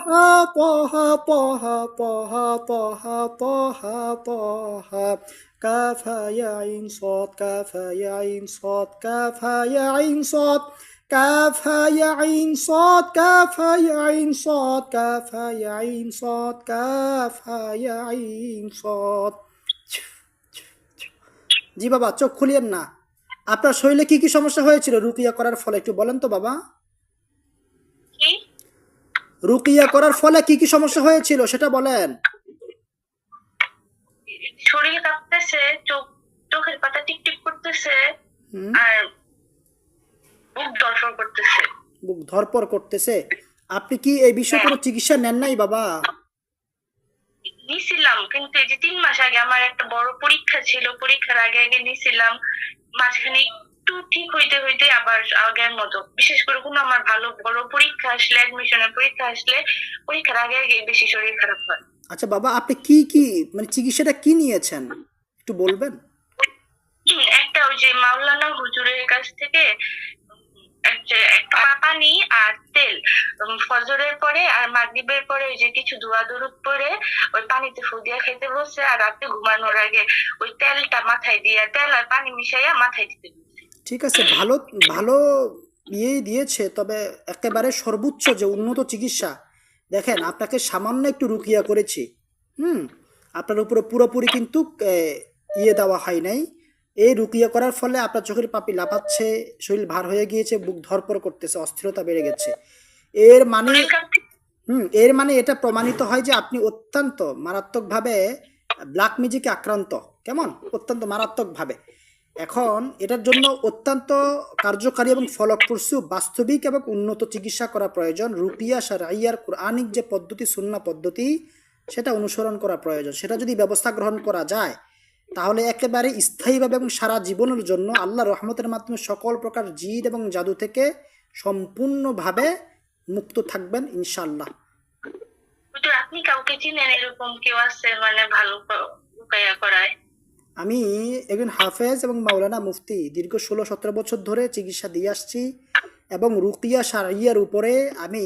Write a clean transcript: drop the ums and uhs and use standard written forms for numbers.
طه طه طه طه طه طه كاف يا عين صاد كاف يا عين صاد كاف يا عين صاد كاف يا عين صاد كاف يا عين صاد كاف يا عين صاد كاف يا عين صاد। জি বাবা, চোখ খুলিয়েন না। আপনার শরীরে কি কি সমস্যা হয়েছিল রুকিয়া করার ফলে একটু বলেন তো বাবা। কি রুকিয়া করার ফলে কি কি সমস্যা হয়েছিল সেটা বলেন। শরীর কাঁপতেছে, চোখের পাতা টিকটিক করতেছে, হুম, আর বুক ধড়ফড় করতেছে। বুক ধরপড় করতেছে। আপনি কি এই বিষয়ে কোনো চিকিৎসা নেন নাই বাবা? নিছিলাম, কিন্তু এই যে 3 মাস আগে আমার একটা বড় পরীক্ষা ছিল, পরীক্ষার আগে আগে নিছিলাম, মাঝখানে একটু ঠিক হইতে হইতে আবার আগের মতো, বিশেষ করে কোনো আমার ভালো বড় পরীক্ষা আসলে, অ্যাডমিশনের পরীক্ষা আসলে পরীক্ষার আগে আগে বেশি শরীর খারাপ হয়। আচ্ছা বাবা, আপনি কি কি মানে চিকিৎসাটা কি নিয়েছেন একটু বলবেন? একটা ওই যে মাওলানা হুজুরের কাছ থেকে একটা পানি আর তেল, ফজরের পরে আর মাগরিবের পরে ওই যে কিছু দোয়া দরুদ পরে ওই পানিতে ফু দিয়া খেতে বলছে, আর রাতে ঘুমানোর আগে ওই তেলটা মাথায় দিয়া, তেল আর পানি মিশাইয়া মাথায় দিতে বলছে। ঠিক আছে, ভালো ভালো ইয়েই দিয়েছে, তবে একেবারে সর্বোচ্চ যে উন্নত চিকিৎসা। দেখেন, আপনাকে সামান্য একটু রুকিয়া করেছি। হুম, আপনার উপরে পুরোপুরি কিন্তু ইয়ে দেওয়া হয় নাই। এই রুকিয়া করার ফলে আপনার চোখের পাপড়ি লাফাচ্ছে, শরীর ভার হয়ে গিয়েছে, বুক ধড়ফড় করতেছে, অস্থিরতা বেড়ে গেছে। এর মানে শরীর কাঁপতে এর মানে এটা প্রমাণিত হয় যে আপনি অত্যন্ত মারাত্মকভাবে ব্ল্যাক ম্যাজিকে আক্রান্ত। কেমন? অত্যন্ত মারাত্মকভাবে। এখন এটার জন্য অত্যন্ত কার্যকারী এবং ফলপ্রসূ বাস্তবিক এবং উন্নত চিকিৎসা করা প্রয়োজন। রুকিয়া শারঈয়ার কোরআনিক যে পদ্ধতি, সুন্নাহ পদ্ধতি, সেটা অনুসরণ করা প্রয়োজন। সেটা যদি ব্যবস্থা গ্রহণ করা যায়, তাহলে একেবারে স্থায়ীভাবে এবং সারা জীবনের জন্য আল্লাহর রহমতের মাধ্যমে সকল প্রকার জিদ এবং জাদু থেকে সম্পূর্ণভাবে মুক্ত থাকবেন ইনশাআল্লাহ। হুজুর, আপনি কাউকে চিনেন এরকম কেউ আছে মানে ভালো রুকাইয়া করায়? আমি একজন হাফেজ এবং মাওলানা মুফতি, দীর্ঘ 16-17 বছর ধরে চিকিৎসা দিয়ে আসছি এবং রুকিয়া শারঈয়ার উপরে আমি